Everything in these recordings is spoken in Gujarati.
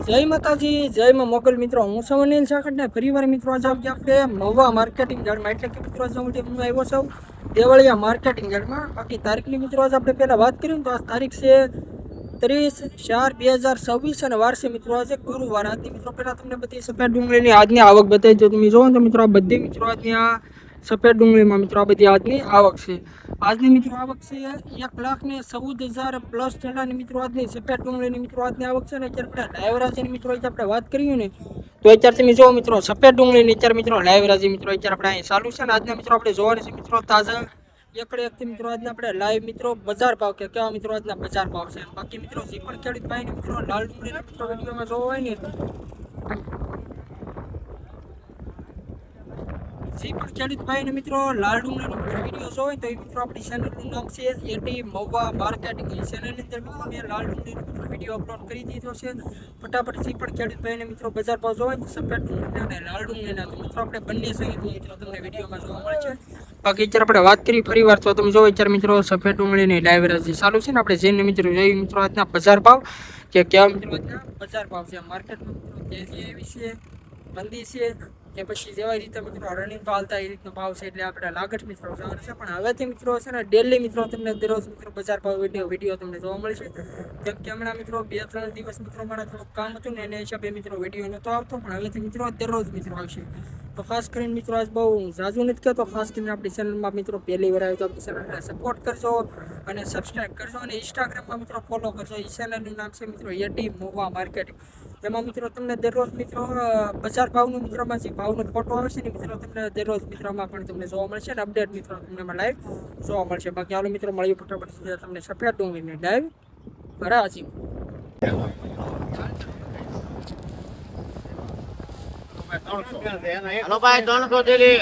જય માતાજી, જય માં મોગલ મિત્રો, હું છું અનિલ સાકડને ફરીવાર મિત્રો આજે આપણે મહુવા માર્કેટિંગ યાર્ડમાં એટલે કે મિત્રો આજે હું આવ્યો છું દેવળિયા માર્કેટિંગ યાર્ડમાં. બાકી તારીખની મિત્રો આજે આપણે પહેલાં વાત કરીએ તો આ તારીખ છે 30/4/2026 અને વાર છે મિત્રો આજે ગુરુવાર. આજની મિત્રો પહેલાં તમને બધી સફેદ ડુંગળીની આજની આવક બતાવી દો. તમે જોવો તો મિત્રો આ બધી મિત્રો આજની આ સફેદ ડુંગળીમાં મિત્રો આ બધી આજની આવક છે. આજની મિત્રો આવક છે 1,14,000 પ્લસ ઠેલાની મિત્રો આજની સફેદ ડુંગળીની મિત્રો આજની આવક છે. ને અત્યારે આપણે લાઈવરાજીની મિત્રો આપણે વાત કરીએ ને તો અત્યારે તમે જો મિત્રો સફેદ ડુંગળીની અત્યારે મિત્રો લાઈવરાજી મિત્રો અત્યારે આપણે અહીં ચાલુ છે. ને આજના મિત્રો આપણે જોવાની છે મિત્રો તાજા એકડે એકથી મિત્રો આજના આપણે લાઈવ મિત્રો બજાર ભાવ કે કેવા મિત્રો આજના બજાર ભાવ છે. બાકી મિત્રો જે પણ ખેડૂત ભાઈને મિત્રો લાલ ડુંગળીના મિત્રો વિડીયોમાં જોવો હોય ને જે પણ ખેડૂત ભાઈને મિત્રો લાલ ડુંગળીનો વિડીયો જોવો હોય તો એ મિત્રો આપણી ચેનલનું નામ છે એટી મહુવા માર્કેટિંગ. એ ચેનલની અંદર મિત્રો મેં લાલ ડુંગળીનો મિત્રો વિડીયો અપલોડ કરી દીધો છે. ફટાફટ જે પણ ખેડૂત ભાઈને મિત્રો બજાર ભાવ જોવો હોય સફેદ ડુંગળીના અને લાલ ડુંગળીના તો મિત્રો આપણે બંને સહિત મિત્રો તમને વિડીયોમાં જોવા મળે છે. બાકી અત્યારે આપણે વાત કરી ફરી વાર તો તમે જો અત્યારે મિત્રો સફેદ ડુંગળીની લાઈવરાજી ચાલુ છે. ને આપણે જઈને મિત્રો જોઈએ મિત્રો આજના બજાર ભાવ કે કેવા મિત્રો આજના બજાર ભાવ છે. માર્કેટમાં મિત્રો તેજી એવી છે, મંદી છે કે પછી જેવા રીતે મિત્રો રનિંગ ભાવ હાલતા એ રીતનો ભાવ છે એટલે આપણે લાગત મિત્રો જવાનું છે. પણ હવેથી મિત્રો છે ને ડેલી મિત્રો તમને દરરોજ મિત્રો બજાર ભાવ વિડીયો તમને જોવા મળશે. કેમ કે હમણાં મિત્રો 2-3 દિવસ મિત્રો મારા થોડુંક કામ હતું ને એના હિસાબે મિત્રો વિડીયો નહોતો આવતો. પણ હવેથી મિત્રો દરરોજ મિત્રો આવશે. તો ખાસ કરીને મિત્રો આજ બહુ ઝાઝુ નથી કહેતો, ખાસ કરીને આપણી ચેનલમાં મિત્રો પહેલી વાર આવ્યો તો આપણી ચેનલને સપોર્ટ કરજો અને સબસ્ક્રાઈબ કરજો અને ઇન્સ્ટાગ્રામમાં મિત્રો ફોલો કરજો. એ ચેનલનું નામ છે મિત્રો એટી મહુવા માર્કેટિંગ. એમાં મિત્રો તમને દરરોજ મિત્રો બજાર ભાવનું મિત્રોમાં જે ભાવનો ફોટો આવે છે ને મિત્રો તમને દરરોજ મિત્રોમાં પણ તમને જોવા મળશે અને અપડેટ મિત્રો તમને એમાં લાઈવ જોવા મળશે. બાકી હાલો મિત્રો મળીએ ફટાફટ તમને સફેદ ડુંગળીની લાઈવ હરાજી. હલો ભાઈ 300 દેલી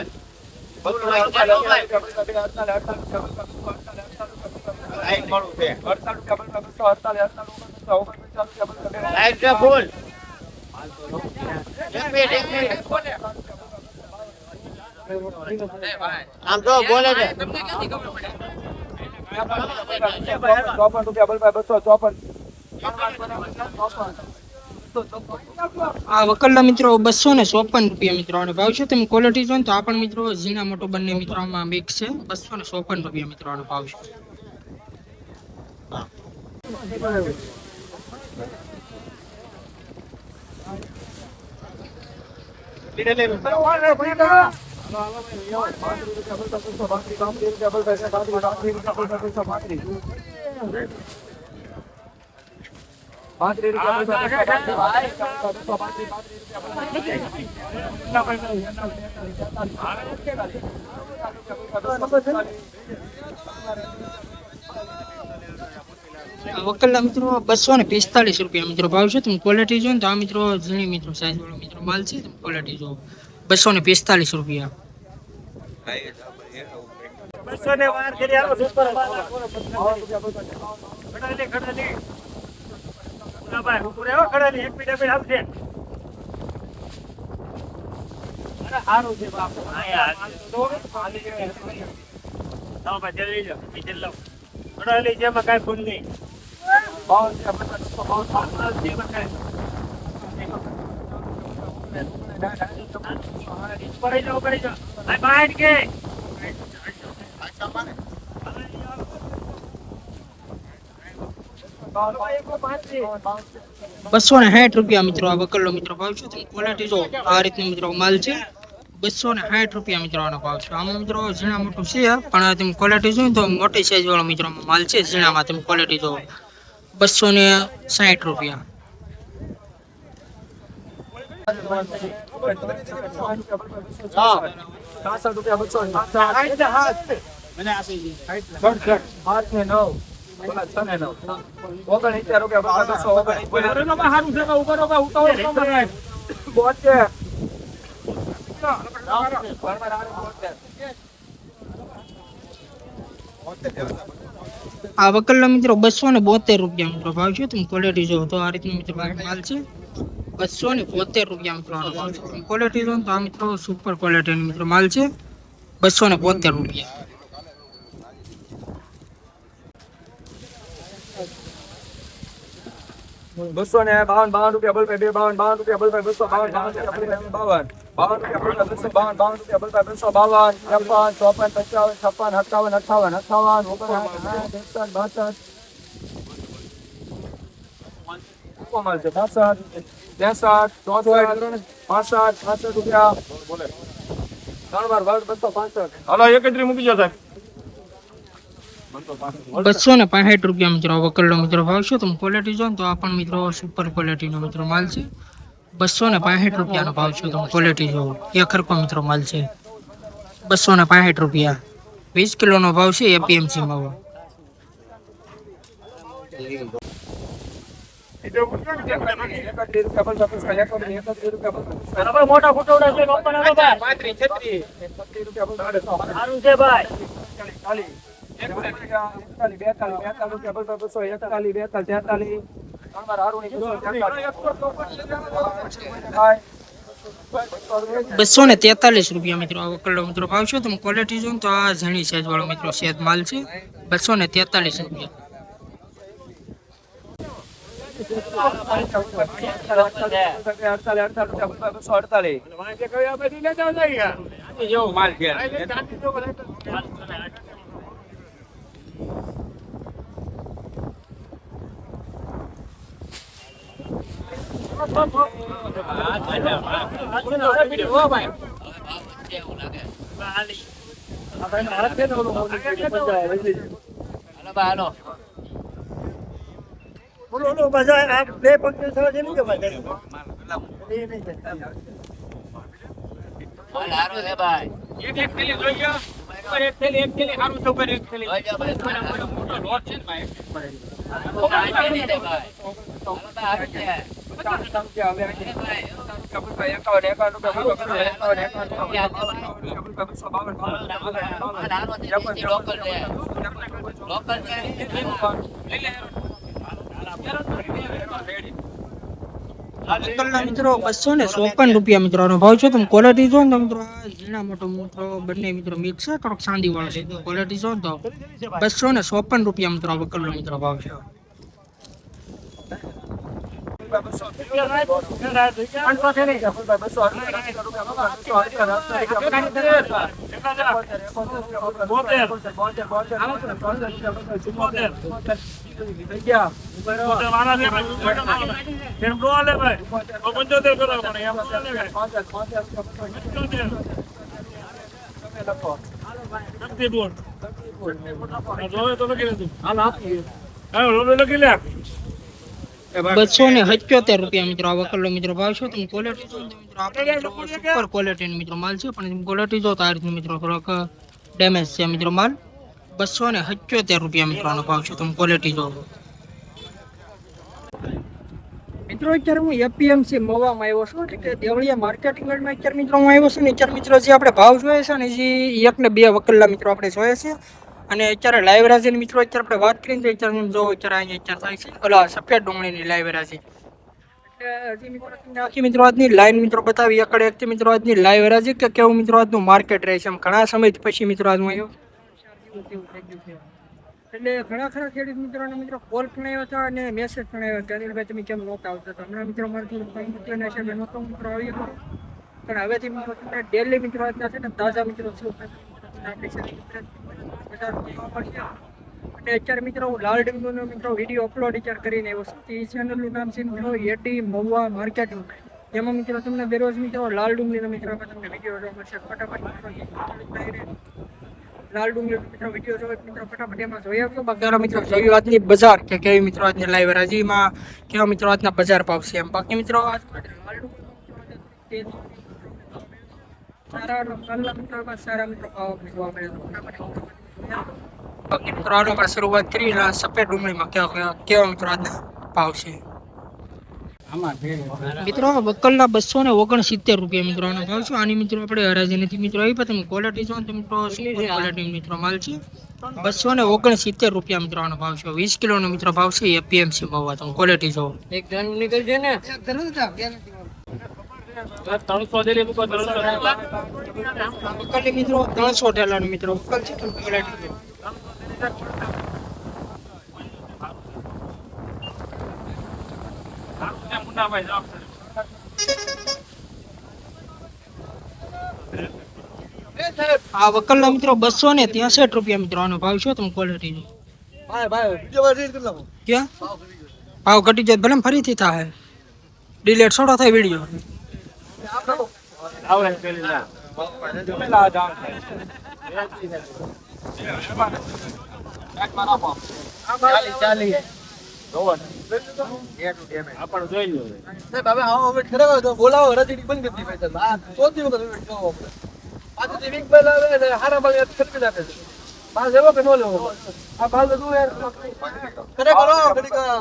ફૂલ આમ તો બોલે છે આ વકલના મિત્રો 254 રૂપિયા મિત્રો અને ભાવ છે. તમે ક્વોલિટી જો તો આ પણ મિત્રો ઝીણા મોટો બંને મિત્રોમાં મિક્સ છે. 254 રૂપિયા મિત્રો અને ભાવ છે. વકલના મિત્રો 245 રૂપિયા મિત્રો ભાવ છે. તમે ક્વોલિટી જો તો આ મિત્રો ઝીણી મિત્રો સાઈઝ વાળો મિત્રો માલ છે. તમે ક્વોલિટી જો 245 રૂપિયા. કઈ ફૂલ નહીં કે 260 રૂપિયા મિત્રો આ વકલનો મિત્રો ભાવ છે. તમે ક્વોલિટી જો આ રીતનો મિત્રો માલ છે. 260 રૂપિયા મિત્રો આનો ભાવ છે. આમાં મિત્રો ઝીણા મોટું છે પણ તમે ક્વોલિટી જો તો મોટી સાઈઝ વાળો મિત્રો માલ છે. ઝીણામાં તમે ક્વોલિટી જો 260 રૂપિયા. આ વકલના મિત્રો 272 રૂપિયા મિત્રો ભાવ છે. તમે ક્વોલિટી જો તો આ રીતનો મિત્રો માલ છે. 272 રૂપિયા મિત્રો ભાવ છે. ક્વોલિટી જો તો આ મિત્રો સુપર ક્વોલિટીનો મિત્રો માલ છે. 272 રૂપિયા. ₹252 રૂપિયા બલ્બ 52 રૂપિયા બલ્બ 252 રૂપિયા બલ્બ 52 રૂપિયા હાલો 31 મૂકી જાઓ સાહેબ 265 રૂપિયા મિત્રો વકલનો મિત્રો ભાવ છે. તમે ક્વોલિટી જો તો આ પણ મિત્રો સુપર ક્વોલિટીનો મિત્રો માલ છે. 265 રૂપિયાનો ભાવ છે. તમે ક્વોલિટી જો એક હરખો મિત્રો માલ છે. 265 રૂપિયા 20 કિલોનો ભાવ છે એપીએમસી માં. મોટા ફોટોડા છે ઓપન આવો ભાઈ સારું છે ભાઈ બસો ને 43 રૂપિયા મિત્રો આ વકલનો મિત્રો ભાવ છે. તમે ક્વોલિટી જો તો આ ઝીણી સાઈઝ વાળો મિત્રો સેજ માલ છે. 243 રૂપિયા. બોલો બજાર આ બે પંક્તિ થવા દે કે ભાઈ એ નહીં હાલ હારો છે ભાઈ એક થેલી જોઈ ગયો ઉપર એક થેલી હારું છે ઉપર એક થેલી મોટો લોટ છે ભાઈ ભાઈ હારો છે લોકલ મિત્રો 254 રૂપિયા મિત્રો નો ભાવ છે. તમે ક્વોલિટી જો ને મિત્રો આ ઝીણા મોટો મિત્રો બંને મિત્રો મિક્સ છે. થોડોક ચાંદી વાળો છે. ક્વોલિટી જો તો 254 રૂપિયા મિત્રો વકલનો મિત્રો ભાવ છે. ₹277 રૂપિયા મિત્રો આ વકલનો મિત્રો ભાવ છે. તમે ક્વોલિટી જો મિત્રો આપણે સુપર ક્વોલિટીનો મિત્રો માલ છે. પણ ક્વોલિટી જો તો આ રીતનું મિત્રો થોડોક ડેમેજ છે મિત્રો માલ. 277 રૂપિયા મિત્રોનો ભાવ છે. તમે ક્વોલિટી જો મિત્રો અત્યારે હું એપીએમસી મવામાં આવ્યો છું એટલે કે દેવળિયા માર્કેટિંગ યાર્ડમાં અત્યારે મિત્રો હું આવ્યો છું ને અત્યારે મિત્રો જે આપણે ભાવ જોઈએ છે ને જે 1 ને 2 વકલના મિત્રો આપણે જોઈએ છે. અને અત્યારે લાઈવ રાજીની મિત્રો અત્યારે આપણે વાત કરીને તો અત્યારે જો અત્યારે અહીંયા અત્યારે થાય છે ઓલા સફેદ ડુંગળીની લાઈવ રાજી એટલે હજી મિત્રો તમને આખી મિત્રો આજની લાઈન મિત્રો બતાવી એકડે એકથી મિત્રો આજની લાઈવ રાજી કે કેવું મિત્રો આજનું માર્કેટ રહે છે. એમ ઘણા સમય પછી મિત્રો આજ હું આવ્યો એટલે ઘણા ખરા ખેડૂત મિત્રોને મિત્રો કોલ પણ આવ્યો હતો અને મેસેજ પણ આવ્યો કે અનિલભાઈ તમે કેમ નહોતા આવતા. તો હમણાં મિત્રો મારે થોડું કામ હતું એના હિસાબે નહોતો મિત્રો આવી ગયો. પણ હવેથી મિત્રો તમને ડેલી મિત્રો આજના છે ને તાજા મિત્રો શું આપણી સાથે બજાર જોવા મળશે. અને અત્યારે મિત્રો હું લાલ ડીંગનો મિત્રો વિડીયો અપલોડ અત્યારે કરીને આવ્યો છું. એ ચેનલનું નામ છે મિત્રો એટી મહુવા માર્કેટિંગ. એમાં મિત્રો તમને દરરોજ મિત્રો લાલ ડુંગળીનો મિત્રો તમને વિડીયો જોવા મળશે. ફટાફટ લાલ ડુંગળી મિત્રો વિડીયો જોવે મિત્રો ફટાફટ એમાં જોઈ આવજો. બાકી મિત્રો જોયું આજની બજાર કે કેવી મિત્રો આજની લાઈવ રાજીમાં કેવા મિત્રો આજના બજાર ભાવ છે. એમ બાકી મિત્રો આજ લાલ ડુંગળી સારા મિત્રો ભાવ જોવા મળે. બાકી મિત્રો આનો પર શરૂઆત કરી સફેદ ડુંગળીમાં કેવા મિત્રો આજના ભાવ છે. મિત્રો વકલના 269 રૂપિયા મિત્રો આનો ભાવ છે. આની મિત્રો આપણે હરાજી નથી મિત્રો આવી તમે ક્વોલિટી જો તો મિત્રો ક્વોલિટી મિત્રો માલ છે. 269 રૂપિયા મિત્રો આનો ભાવ છે. 20 કિલોનો મિત્રો ભાવ છે એપીએમસી મહુવા. તમે ક્વોલિટી જો એક ધન નીકળ છે ને 300 દે લેવું વકલ મિત્રો 300 ટેલાનો મિત્રો વકલ છે. તમે ક્વોલિટી આ વકલના મિત્રો 263 રૂપિયા મિત્રો આનો ભાવ છે તમે ક્વોલિટી જો ક્યાં ભાવ ઘટી જાય ભલે ને ફરીથી થાય ડિલેટ છોડો થાય વિડીયો બોલાવો રજડી બંધ કરી દીધી ભાઈ ચોથી વખત આજે વીક બેલ આવે ને હારા બાલ ખરીદી નાખે છે બાલ લેવો કે નો લેવો આ બાલ બધું યાર કરે કરો ઘડી કા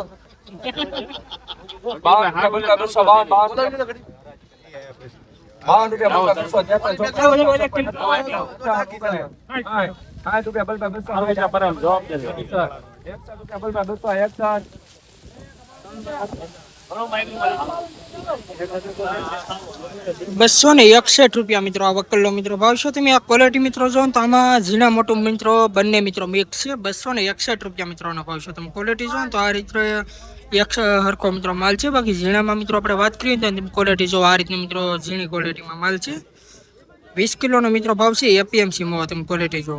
261 રૂપિયા મિત્રો આ વકલનો મિત્રો ભાવ છે તમે આ ક્વોલિટી મિત્રો જો તો આમાં ઝીણા મોટું મિત્રો બંને મિત્રો મિક્સ છે 261 રૂપિયા મિત્રોનો ભાવ છે તમે ક્વોલિટી જો તો આ રીતે એક હરખો મિત્રો માલ છે બાકી ઝીણામાં મિત્રો આપણે વાત કરીએ તો ક્વોલિટી જો આ રીતની મિત્રો ઝીણી ક્વોલિટીમાં માલ છે 20 કિલોનો મિત્રો ભાવ છે એપીએમસી માં તમે ક્વોલિટી જો